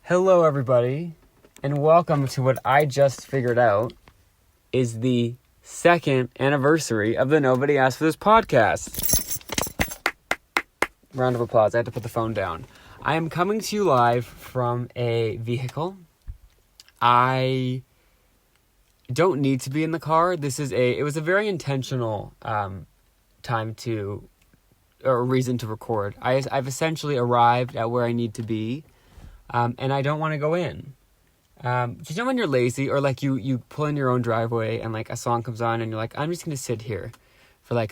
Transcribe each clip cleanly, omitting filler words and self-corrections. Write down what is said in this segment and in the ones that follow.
Hello, everybody, and welcome to what I just figured out is the second anniversary of the Nobody Asked For This podcast. Round of applause. I had to put the phone down. I am coming to you live from a vehicle. I don't need to be in the car. It was a very intentional reason to record. I've essentially arrived at where I need to be. And I don't want to go in. Just when you're lazy or like you pull in your own driveway and like a song comes on and you're like, I'm just going to sit here for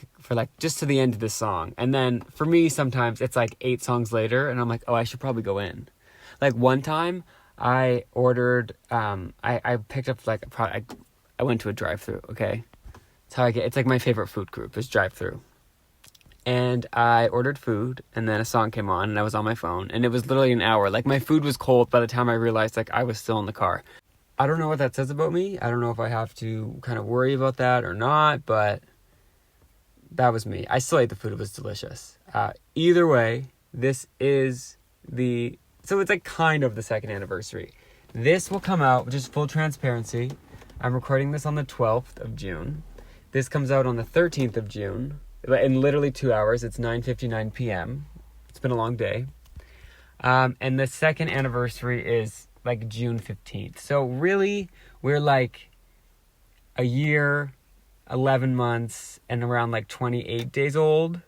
just to the end of this song. And then for me, sometimes it's like 8 songs later and I'm like, oh, I should probably go in. Like one time I ordered, I picked up I went to a drive-thru. Okay. It's how it's like my favorite food group is drive-thru. And I ordered food, and then a song came on, and I was on my phone, and it was literally an hour. Like, my food was cold by the time I realized, I was still in the car. I don't know what that says about me. I don't know if I have to kind of worry about that or not, but that was me. I still ate the food. It was delicious. Either way, this is so it's like kind of the second anniversary. This will come out, just full transparency. I'm recording this on the 12th of June. This comes out on the 13th of June. In literally 2 hours. It's 9:59 p.m. It's been a long day. And the second anniversary is like June 15th. So really, we're like a year, 11 months, and around like 28 days old.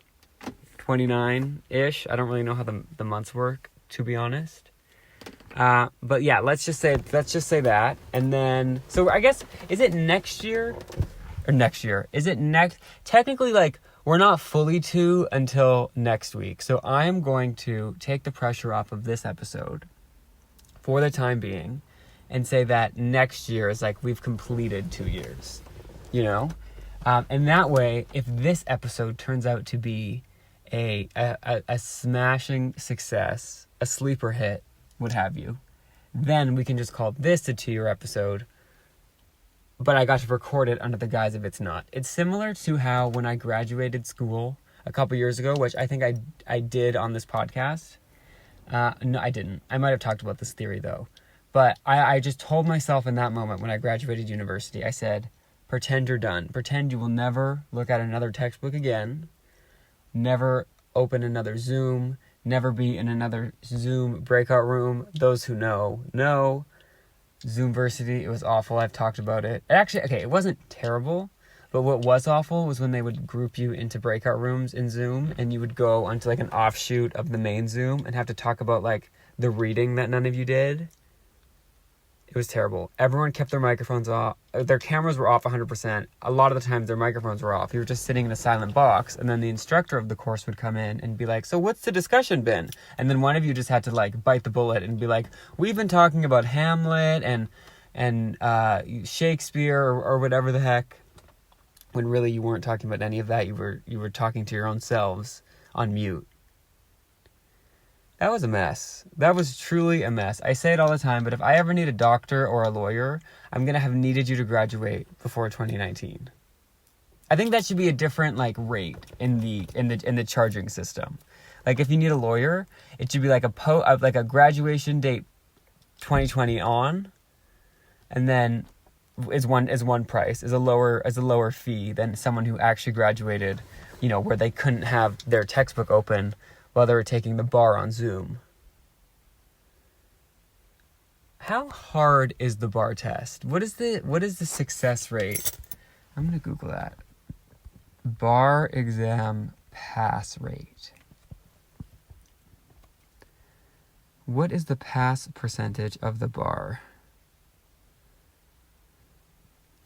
29-ish. I don't really know how the months work, to be honest. But yeah, let's just say that. And then, so I guess, is it next year? Or next year? Is it next? Technically, like, we're not fully 2 until next week. So I am going to take the pressure off of this episode for the time being and say that next year is like we've completed 2 years, you know? And that way, if this episode turns out to be a smashing success, a sleeper hit, what have you, then we can just call this a 2-year episode. But I got to record it under the guise of it's not. It's similar to how when I graduated school a couple years ago, which I think I did on this podcast. No, I didn't. I might have talked about this theory, though. But I just told myself in that moment when I graduated university, I said, pretend you're done. Pretend you will never look at another textbook again. Never open another Zoom. Never be in another Zoom breakout room. Those who know. Zoomversity, it was awful. I've talked about it. Actually, okay, it wasn't terrible, but what was awful was when they would group you into breakout rooms in Zoom and you would go onto like an offshoot of the main Zoom and have to talk about like the reading that none of you did. It was terrible. Everyone kept their microphones off. Their cameras were off 100%. A lot of the times their microphones were off. You were just sitting in a silent box, and then the instructor of the course would come in and be like, so what's the discussion been? And then one of you just had to like bite the bullet and be like, we've been talking about Hamlet and Shakespeare or whatever the heck, when really you weren't talking about any of that. You were talking to your own selves on mute. That was a mess. That was truly a mess. I say it all the time, but if I ever need a doctor or a lawyer, I'm going to have needed you to graduate before 2019. I think that should be a different like rate in the charging system. Like if you need a lawyer, it should be like a graduation date 2020 on, and then is one price, is a lower fee than someone who actually graduated, you know, where they couldn't have their textbook open while they were taking the bar on Zoom. How hard is the bar test? What is the success rate? I'm going to Google that. Bar exam pass rate. What is the pass percentage of the bar?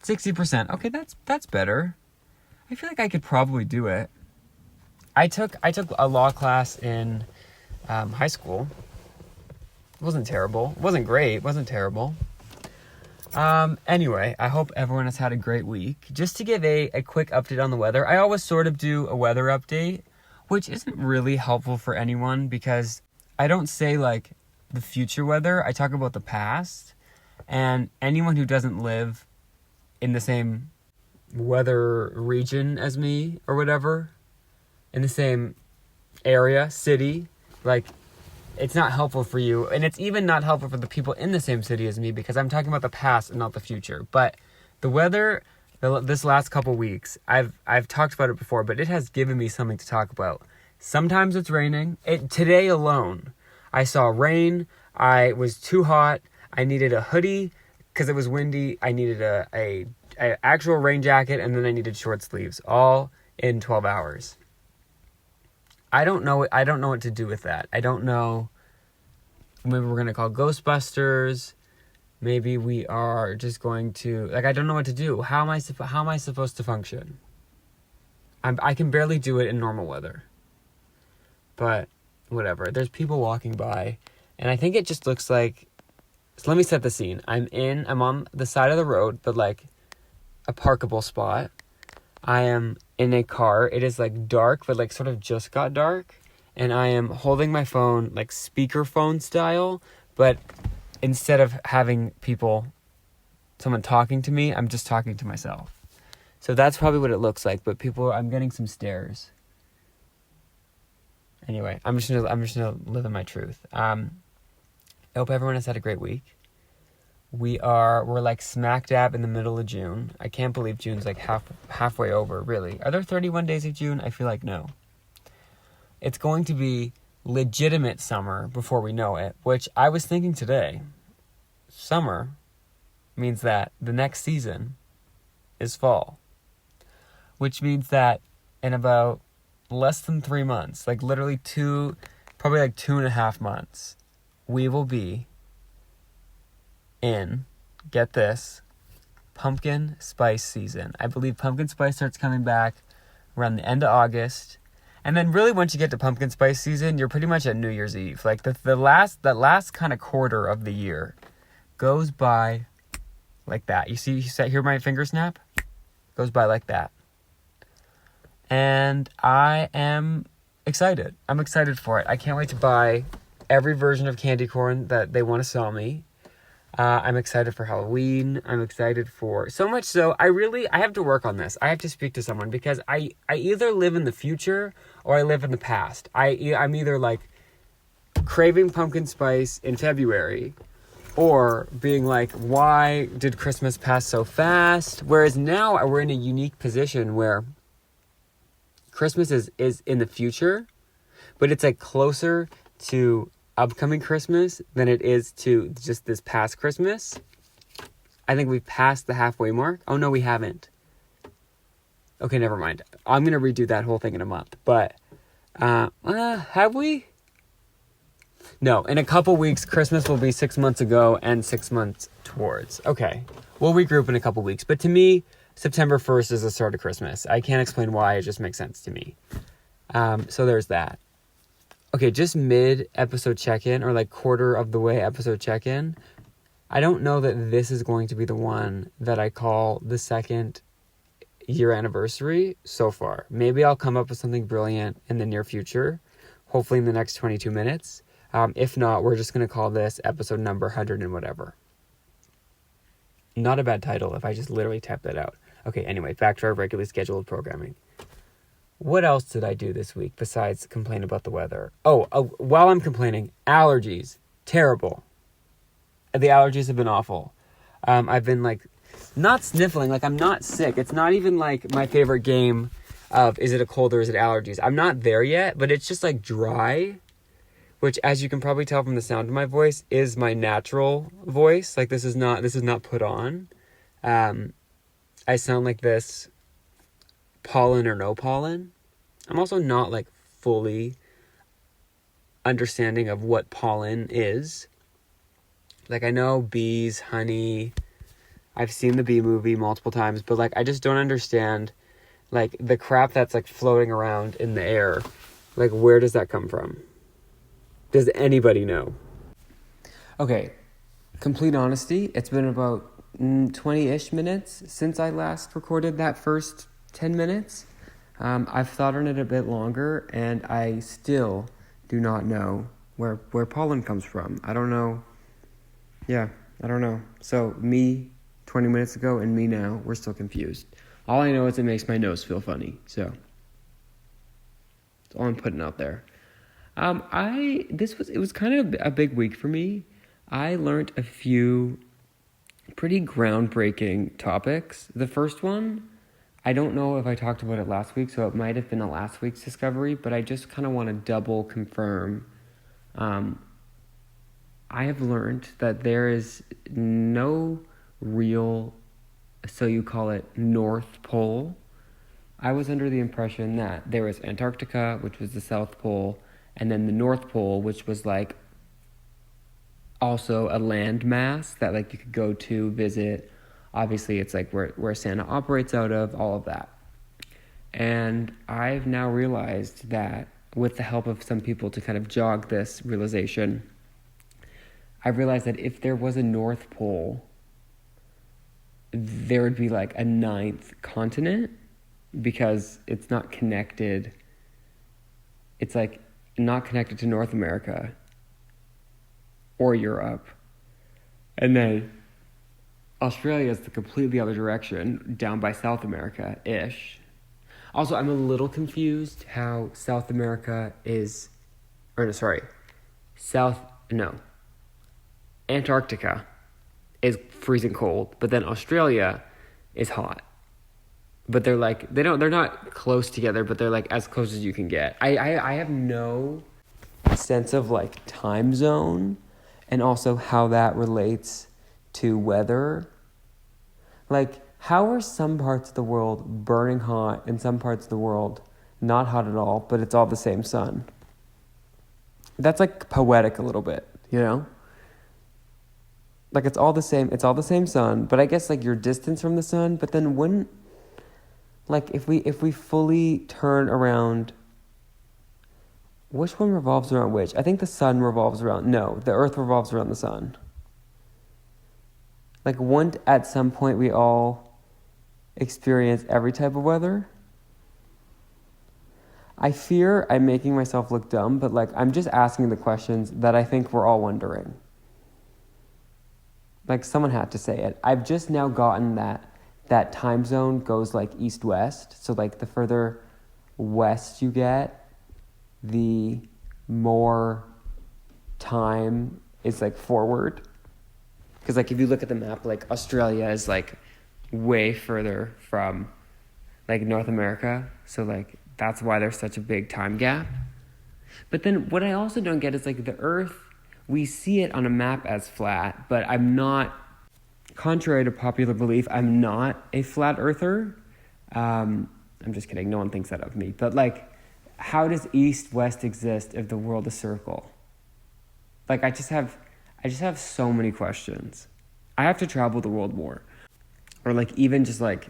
60%. Okay, that's better. I feel like I could probably do it. I took a law class in high school. It wasn't terrible. It wasn't great. It wasn't terrible. Anyway, I hope everyone has had a great week. Just to give a quick update on the weather, I always sort of do a weather update, which isn't really helpful for anyone because I don't say like the future weather. I talk about the past, and anyone who doesn't live in the same weather region as me or whatever, in the same area, city, like it's not helpful for you. And it's even not helpful for the people in the same city as me because I'm talking about the past and not the future. But the weather, this last couple weeks, I've talked about it before, but it has given me something to talk about. Sometimes it's raining. Today alone, I saw rain. I was too hot. I needed a hoodie because it was windy. I needed a actual rain jacket, and then I needed short sleeves, all in 12 hours. I don't know what to do with that. I don't know. Maybe we're going to call Ghostbusters. Maybe we are just going to, I don't know what to do. How am I supposed to function? I can barely do it in normal weather. But whatever. There's people walking by, and I think it just looks like, so let me set the scene. I'm on the side of the road, but a parkable spot. I am in a car. It is dark, but sort of just got dark. And I am holding my phone speakerphone style, but instead of having someone talking to me, I'm just talking to myself. So that's probably what it looks like, but I'm getting some stares. Anyway, I'm just gonna live in my truth. I hope everyone has had a great week. We're smack dab in the middle of June. I can't believe June's halfway over, really. Are there 31 days of June? I feel like no. It's going to be legitimate summer before we know it, which I was thinking today. Summer means that the next season is fall, which means that in about less than 3 months, literally probably 2.5 months, we will be in, get this, pumpkin spice season. I believe pumpkin spice starts coming back around the end of August. And then really once you get to pumpkin spice season, you're pretty much at New Year's Eve. The last kind of quarter of the year goes by like that. You hear my finger snap? Goes by like that. And I am excited. I'm excited for it. I can't wait to buy every version of candy corn that they want to sell me. I'm excited for Halloween. I'm excited for so much so I have to work on this. I have to speak to someone because I either live in the future or I live in the past. I'm either craving pumpkin spice in February or being why did Christmas pass so fast? Whereas now we're in a unique position where Christmas is in the future, but it's closer to upcoming Christmas than it is to just this past Christmas. I think we've passed the halfway mark. Oh no, we haven't. Okay, never mind. I'm gonna redo that whole thing in a month. But have we? No, in a couple weeks, Christmas will be 6 months ago and 6 months towards. Okay, we'll regroup in a couple weeks. But to me, September 1st is the start of Christmas. I can't explain why. It just makes sense to me. So there's that. Okay, just mid-episode check-in, or quarter of the way episode check-in. I don't know that this is going to be the one that I call the second year anniversary so far. Maybe I'll come up with something brilliant in the near future, hopefully in the next 22 minutes. If not, we're just going to call this episode number 100 and whatever. Not a bad title if I just literally type that out. Okay, anyway, back to our regularly scheduled programming. What else did I do this week besides complain about the weather? Oh, while I'm complaining, allergies. Terrible. The allergies have been awful. I've been not sniffling, I'm not sick. It's not even my favorite game of is it a cold or is it allergies. I'm not there yet, but it's just dry, which as you can probably tell from the sound of my voice is my natural voice. This is not put on. I sound like this pollen or no pollen. I'm also not fully understanding of what pollen is. I know bees, honey. I've seen the bee movie multiple times, but I just don't understand the crap that's floating around in the air. Where does that come from? Does anybody know? Okay, complete honesty, it's been about 20-ish minutes since I last recorded that first 10 minutes. I've thought on it a bit longer, and I still do not know where pollen comes from. I don't know. Yeah, I don't know. So me 20 minutes ago and me now, we're still confused. All I know is it makes my nose feel funny. So that's all I'm putting out there. It was kind of a big week for me. I learned a few pretty groundbreaking topics. The first one, I don't know if I talked about it last week, so it might have been a last week's discovery, but I just kind of want to double confirm. I have learned that there is no real, so you call it, North Pole. I was under the impression that there was Antarctica, which was the South Pole, and then the North Pole, which was like also a land mass that like you could go to visit. Obviously, it's like where Santa operates out of, all of that. And I've now realized that with the help of some people to kind of jog this realization, I've realized that if there was a North Pole, there would be like a ninth continent because it's not connected. It's like not connected to North America or Europe. And then Australia is the completely other direction, down by South America-ish. Also, I'm a little confused how South America is, Antarctica is freezing cold, but then Australia is hot. But they're like, they're not close together, but they're like as close as you can get. I have no sense of like time zone and also how that relates to weather. Like, how are some parts of the world burning hot and some parts of the world not hot at all, but it's all the same sun? That's like poetic a little bit, you know? Like it's all the same sun, but I guess like your distance from the sun, but then wouldn't, like if we fully turn around, which one revolves around which? I think the sun revolves around, no, the earth revolves around the sun. Like wouldn't at some point we all experience every type of weather? I fear I'm making myself look dumb, but like I'm just asking the questions that I think we're all wondering. Like someone had to say it. I've just now gotten that time zone goes like east-west. So like the further west you get, the more time is like forward. Because like if you look at the map, like Australia is like way further from like North America. So like that's why there's such a big time gap. But then what I also don't get is like the Earth, we see it on a map as flat, but I'm not, contrary to popular belief, I'm not a flat earther. I'm just kidding. No one thinks that of me. But like, how does east-west exist if the world is circle? Like, I just have so many questions. I have to travel the world more, or like even just like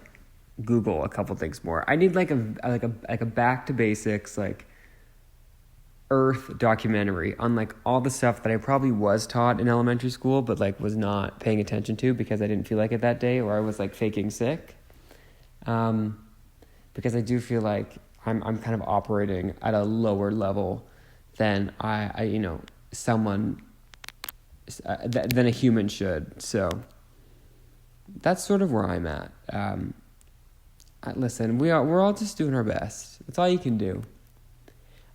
Google a couple things more. I need like a back to basics like Earth documentary on like all the stuff that I probably was taught in elementary school, but like was not paying attention to because I didn't feel like it that day, or I was like faking sick. Because I do feel like I'm kind of operating at a lower level than someone than a human should. So that's sort of where I'm at. Listen, we're all just doing our best. That's all you can do.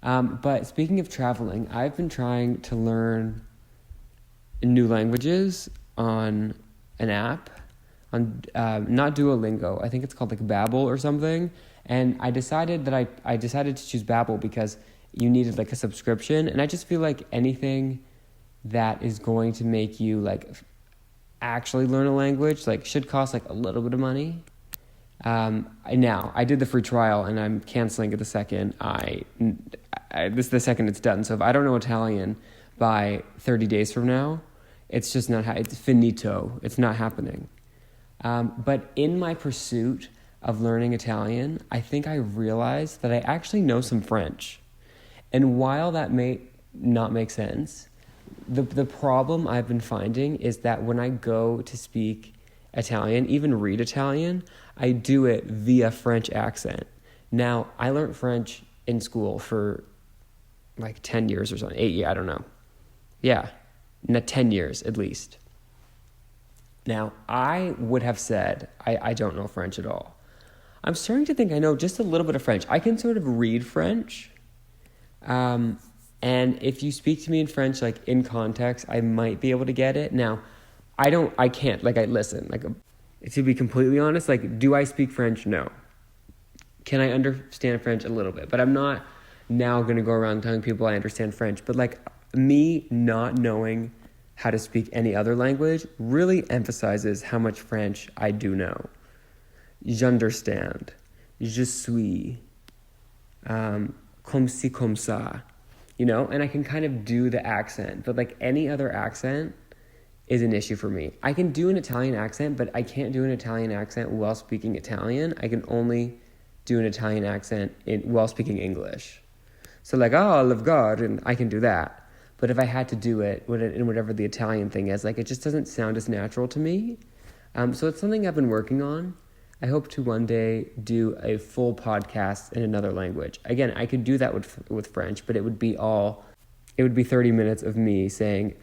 But speaking of traveling, I've been trying to learn new languages on an app, on not Duolingo. I think it's called like Babbel or something. And I decided to choose Babbel because you needed like a subscription. And I just feel like anything that is going to make you like actually learn a language like should cost like a little bit of money. I did the free trial and I'm canceling it the second this is the second it's done. So if I don't know Italian by 30 days from now, it's just not, it's finito. It's not happening. But in my pursuit of learning Italian, I think I realized that I actually know some French. And while that may not make sense, the problem I've been finding is that when I go to speak Italian, even read Italian, I do it via French accent. Now, I learned French in school for like 10 years or something, 8 years, I don't know. Yeah, 10 years at least. Now, I would have said I don't know French at all. I'm starting to think I know just a little bit of French. I can sort of read French, and And if you speak to me in French, like, in context, I might be able to get it. Now, I can't, like, I listen. Like, to be completely honest, like, do I speak French? No. Can I understand French? A little bit. But I'm not now going to go around telling people I understand French. But, like, me not knowing how to speak any other language really emphasizes how much French I do know. J'understand. Je suis. Comme ci, comme ça. You know? And I can kind of do the accent. But, like, any other accent is an issue for me. I can do an Italian accent, but I can't do an Italian accent while speaking Italian. I can only do an Italian accent while speaking English. So, like, oh, I love God, and I can do that. But if I had to do it in whatever the Italian thing is, like, it just doesn't sound as natural to me. So it's something I've been working on. I hope to one day do a full podcast in another language. Again, I could do that with French, but it would be 30 minutes of me saying,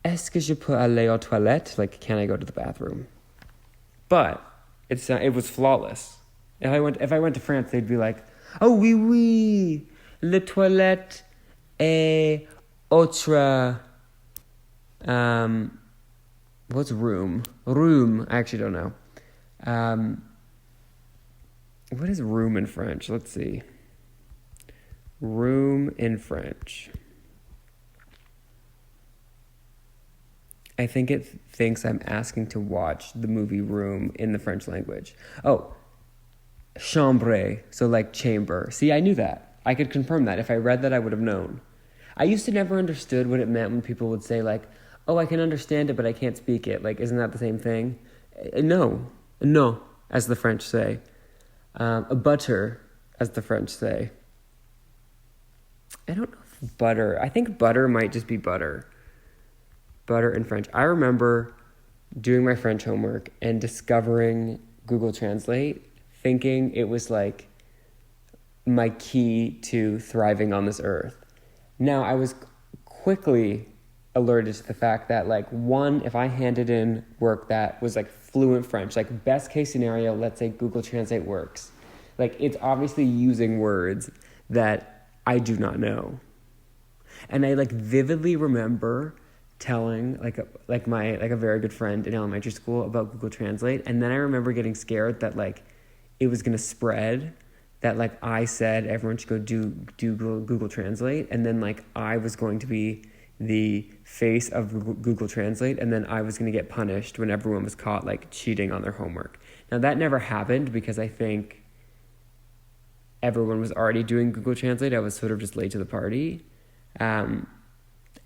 est-ce que je peux aller aux toilettes? Like, can I go to the bathroom? But it was flawless. If I went to France, they'd be like, oh, oui, oui, le toilette est autre. What's room? Room. I actually don't know. What is room in French? Let's see. Room in French. I think it thinks I'm asking to watch the movie Room in the French language. Oh, chambre, so like chamber. See, I knew that. I could confirm that. If I read that, I would have known. I used to never understood what it meant when people would say, like, oh, I can understand it, but I can't speak it. Like, isn't that the same thing? No, as the French say. A butter, as the French say. I don't know if butter. I think butter might just be butter. Butter in French. I remember doing my French homework and discovering Google Translate, thinking it was like my key to thriving on this earth. Now, I was quickly alerted to the fact that, like, one, if I handed in work that was like fluent French, like, best case scenario, let's say Google Translate works. Like, it's obviously using words that I do not know. And I, like, vividly remember telling a very good friend in elementary school about Google Translate, and then I remember getting scared that, like, it was going to spread, that, like, I said everyone should go do Google Translate, and then, like, I was going to be the face of Google Translate, and then I was going to get punished when everyone was caught, like, cheating on their homework. Now, that never happened because I think everyone was already doing Google Translate. I was sort of just late to the party. And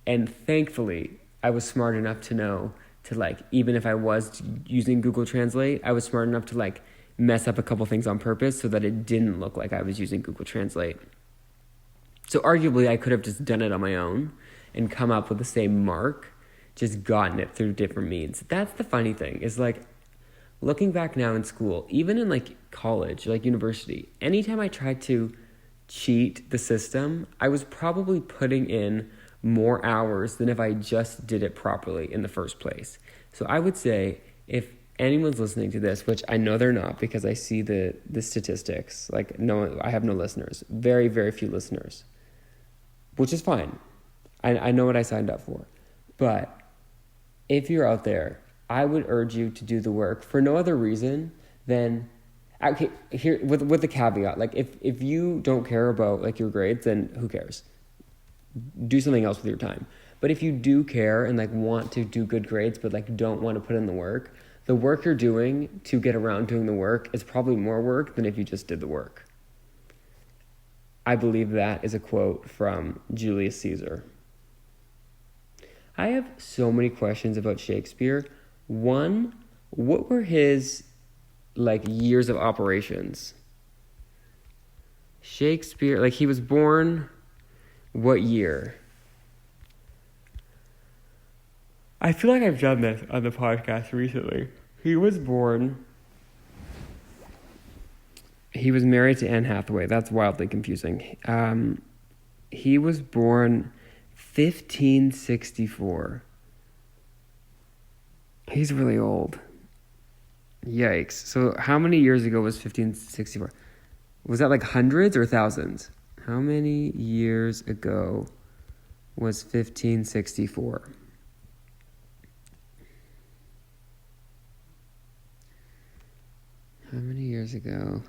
thankfully, I was smart enough to know to, like, even if I was using Google Translate, I was smart enough to, like, mess up a couple things on purpose so that it didn't look like I was using Google Translate. So arguably, I could have just done it on my own and come up with the same mark, just gotten it through different means. That's the funny thing, is, like, looking back now in school, even in, like, college, like university, anytime I tried to cheat the system, I was probably putting in more hours than if I just did it properly in the first place. So I would say, if anyone's listening to this, which I know they're not because I see the statistics, like, no, I have no listeners, very, very few listeners, which is fine. I know what I signed up for. But if you're out there, I would urge you to do the work for no other reason than, okay, here with the caveat, like, if you don't care about, like, your grades, then who cares? Do something else with your time. But if you do care and, like, want to do good grades but, like, don't want to put in the work you're doing to get around doing the work is probably more work than if you just did the work. I believe that is a quote from Julius Caesar. I have so many questions about Shakespeare. One, what were his, like, years of operations? Shakespeare, like, he was born what year? I feel like I've done this on the podcast recently. He was married to Anne Hathaway. That's wildly confusing. He was born 1564. He's really old. Yikes. So how many years ago was 1564? Was that, like, hundreds or thousands? How many years ago was 1564. How many years ago?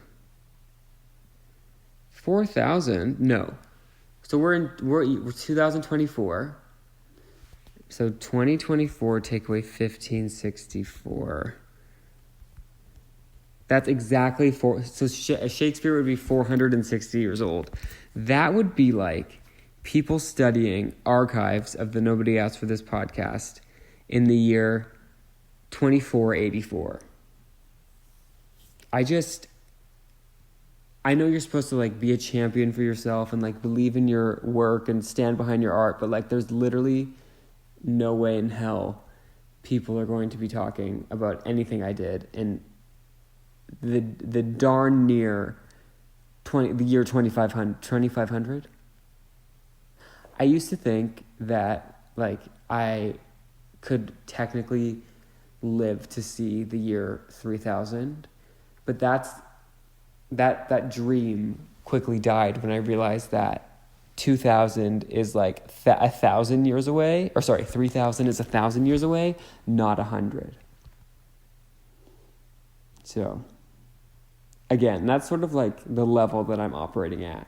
4,000? No. So we're 2024. So 2024 take away 1564. That's exactly four. So Shakespeare would be 460 years old. That would be like people studying archives of the Nobody Asked for This podcast in the year 2484. I know you're supposed to like be a champion for yourself and like believe in your work and stand behind your art, but like there's literally no way in hell people are going to be talking about anything I did in the darn near the year 2500. I used to think that like I could technically live to see the year 3000, but that dream quickly died when I realized that 2000 is like 1,000 years away, or sorry, 3000 is 1,000 years away, not 100. So, again, that's sort of like the level that I'm operating at.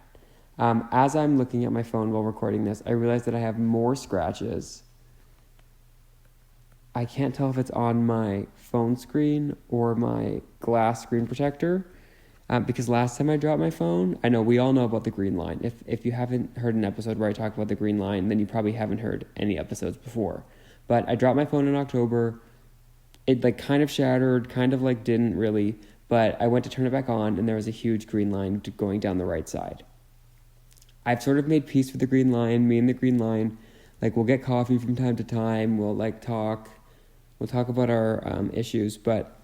As I'm looking at my phone while recording this, I realize that I have more scratches. I can't tell if it's on my phone screen or my glass screen protector. Because last time I dropped my phone, I know we all know about the green line. If you haven't heard an episode where I talk about the green line, then you probably haven't heard any episodes before. But I dropped my phone in October. It like kind of shattered, kind of like didn't really, but I went to turn it back on and there was a huge green line going down the right side. I've sort of made peace with the green line, me and the green line. Like we'll get coffee from time to time. We'll talk about our issues, but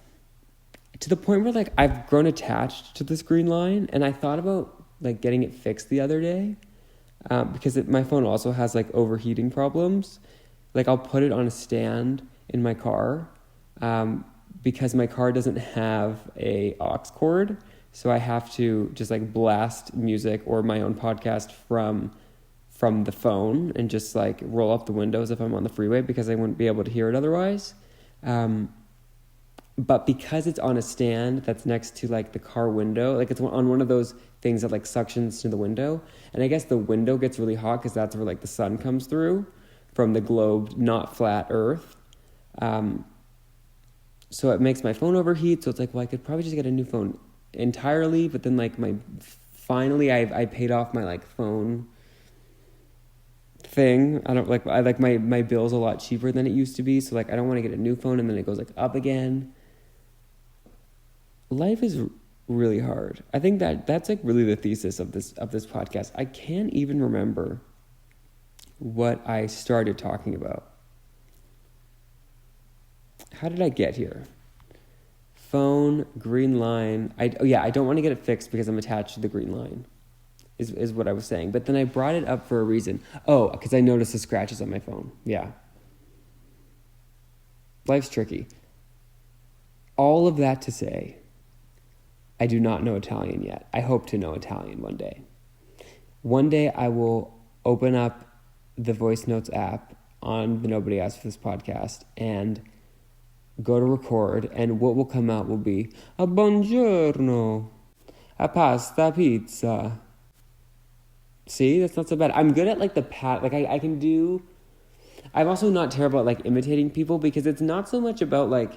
to the point where like I've grown attached to this green line, and I thought about like getting it fixed the other day because my phone also has like overheating problems. Like I'll put it on a stand in my car because my car doesn't have a aux cord, so I have to just like blast music or my own podcast from the phone and just like roll up the windows if I'm on the freeway because I wouldn't be able to hear it otherwise. But because it's on a stand that's next to like the car window, like it's on one of those things that like suctions to the window. And I guess the window gets really hot because that's where like the sun comes through from the globe, not flat earth. So it makes my phone overheat. So it's like, well, I could probably just get a new phone entirely. But then like finally I paid off my like phone thing. I like my bill's a lot cheaper than it used to be. So like I don't want to get a new phone and then it goes like up again. Life is really hard. I think that's like really the thesis of this podcast. I can't even remember what I started talking about. How did I get here? Phone, green line. I don't want to get it fixed because I'm attached to the green line. Is what I was saying. But then I brought it up for a reason. Oh, because I noticed the scratches on my phone. Yeah. Life's tricky. All of that to say, I do not know Italian yet. I hope to know Italian one day. One day I will open up the voice notes app on the Nobody Asked for This podcast and go to record, and what will come out will be a buongiorno, a pasta, pizza. See, that's not so bad. I'm good at like the I can do. I'm also not terrible at like imitating people because it's not so much about like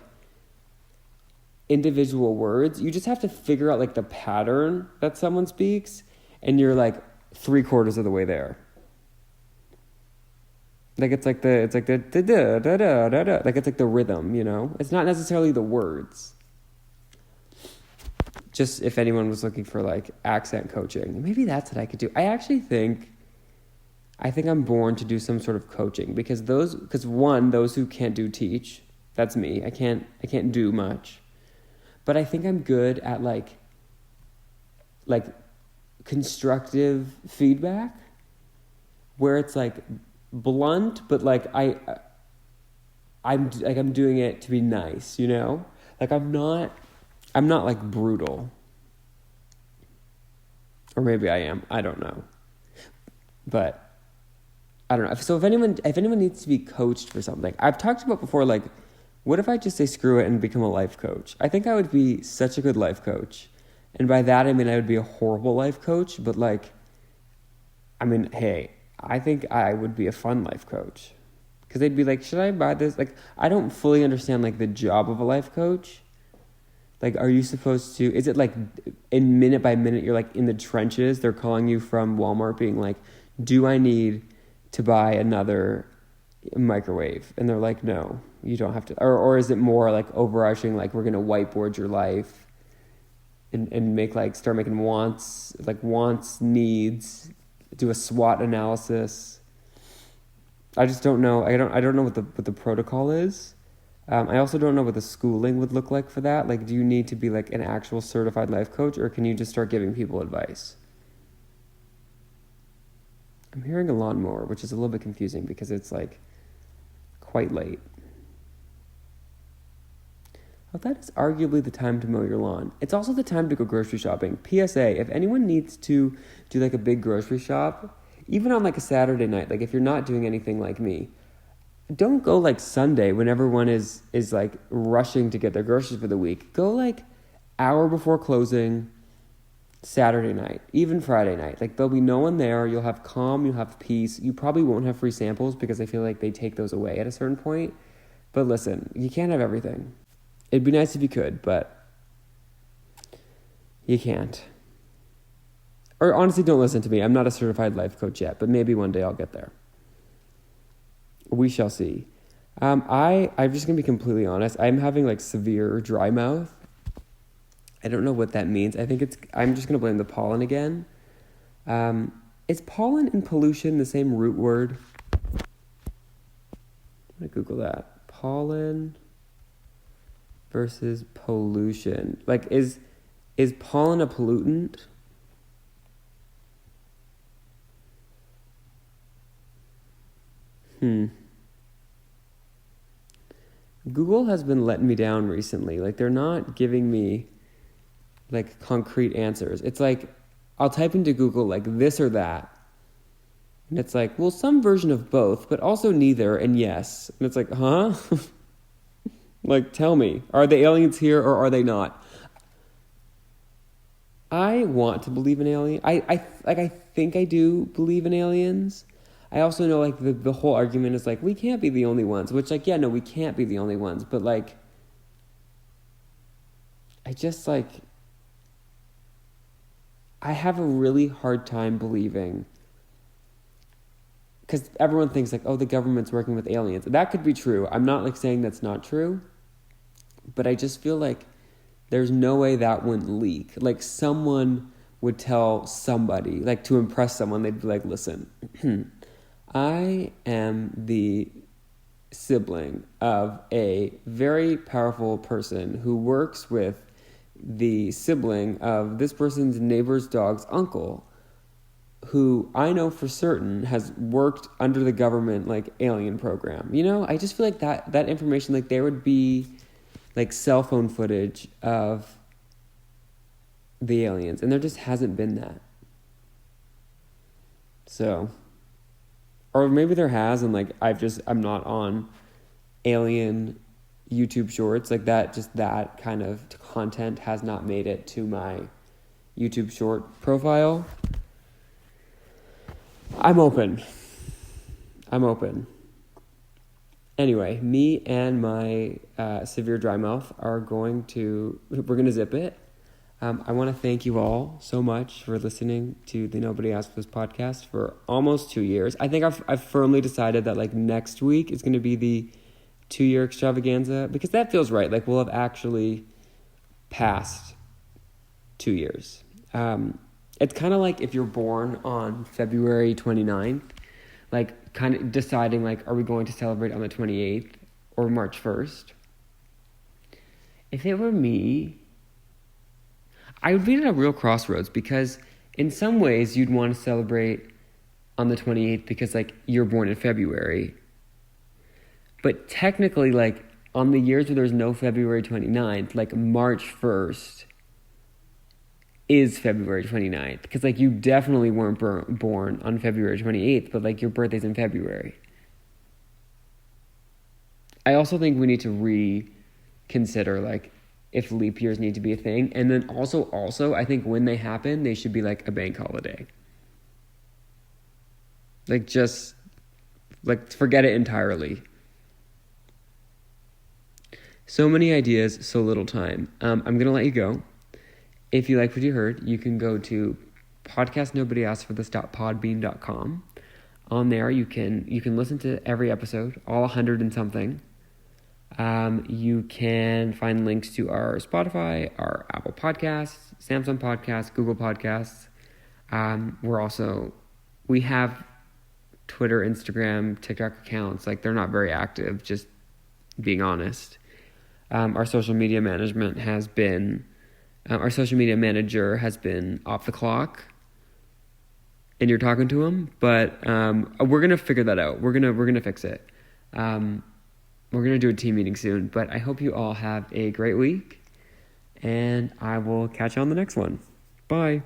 individual words. You just have to figure out like the pattern that someone speaks, and you're like 3/4 of the way there. Like it's like the da da da da da da. Like it's like the rhythm, you know. It's not necessarily the words. Just if anyone was looking for like accent coaching, maybe that's what I could do. I actually think I'm born to do some sort of coaching because those who can't do teach. That's me. I can't do much. But I think I'm good at like constructive feedback where it's like blunt, but like I'm doing it to be nice, you know? Like I'm not like brutal. Or maybe I am. I don't know. But I don't know. So if anyone needs to be coached for something, I've talked about before, like, what if I just say screw it and become a life coach? I think I would be such a good life coach. And by that, I mean, I would be a horrible life coach, but like, I mean, hey, I think I would be a fun life coach. Because they'd be like, should I buy this? Like, I don't fully understand, like, the job of a life coach. Like, are you supposed to, is it like in minute by minute, you're like in the trenches, they're calling you from Walmart being like, do I need to buy another microwave? And they're like, no, you don't have to. Or is it more like overarching, like we're going to whiteboard your life and make like, start making wants, needs, do a SWOT analysis. I just don't know. I don't know what the protocol is. I also don't know what the schooling would look like for that. Like, do you need to be like an actual certified life coach, or can you just start giving people advice? I'm hearing a lawnmower, which is a little bit confusing because it's like quite late. Well, that is arguably the time to mow your lawn. It's also the time to go grocery shopping. PSA, if anyone needs to do like a big grocery shop, even on like a Saturday night, like if you're not doing anything like me, don't go like Sunday when everyone is like rushing to get their groceries for the week. Go like hour before closing Saturday night, even Friday night. Like there'll be no one there. You'll have calm, you'll have peace. You probably won't have free samples because I feel like they take those away at a certain point. But listen, you can't have everything. It'd be nice if you could, but you can't. Or honestly, don't listen to me. I'm not a certified life coach yet, but maybe one day I'll get there. We shall see. I'm just going to be completely honest. I'm having like severe dry mouth. I don't know what that means. I'm just going to blame the pollen again. Is pollen and pollution the same root word? I'm going to Google that. Pollen versus pollution. Like, is pollen a pollutant? Google has been letting me down recently. Like, they're not giving me like concrete answers. It's like I'll type into Google like this or that, and it's like, well, some version of both, but also neither and yes. And it's like, huh? Like, tell me, are the aliens here or are they not? I want to believe in aliens. I think I do believe in aliens. I also know, like, the whole argument is, like, we can't be the only ones. Which, like, yeah, no, we can't be the only ones. But, like, I just, like, I have a really hard time believing. Because everyone thinks, like, oh, the government's working with aliens. That could be true. I'm not, like, saying that's not true. But I just feel like there's no way that wouldn't leak. Like, someone would tell somebody, like, to impress someone, they'd be like, listen, I am the sibling of a very powerful person who works with the sibling of this person's neighbor's dog's uncle, who I know for certain has worked under the government, like, alien program. You know, I just feel like that information, like, there would be, like, cell phone footage of the aliens, and there just hasn't been that. So, or maybe there has, and like I'm not on alien YouTube shorts, like that kind of content has not made it to my YouTube short profile. I'm open. Anyway, me and my severe dry mouth we're going to zip it. I want to thank you all so much for listening to the Nobody Asked This podcast for almost 2 years. I think I've firmly decided that like next week is going to be the 2-year extravaganza, because that feels right. Like, we'll have actually passed 2 years. It's kind of like if you're born on February 29th, like kind of deciding like, are we going to celebrate on the 28th or March 1st? If it were me, I would be at a real crossroads, because in some ways you'd want to celebrate on the 28th because, like, you're born in February. But technically, like, on the years where there's no February 29th, like, March 1st is February 29th. Because, like, you definitely weren't born on February 28th, but, like, your birthday's in February. I also think we need to reconsider, like, if leap years need to be a thing. And then also, I think when they happen, they should be, like, a bank holiday. Like, just, like, forget it entirely. So many ideas, so little time. I'm going to let you go. If you like what you heard, you can go to podcastnobodyaskforthis.podbean.com. On there, you can listen to every episode, all 100 and something. You can find links to our Spotify, our Apple Podcasts, Samsung Podcasts, Google Podcasts. We have Twitter, Instagram, TikTok accounts. Like, they're not very active, just being honest. Our social media management has been... our social media manager has been off the clock, and you're talking to him, but we're gonna figure that out. We're gonna fix it. We're gonna do a team meeting soon, but I hope you all have a great week, and I will catch you on the next one. Bye.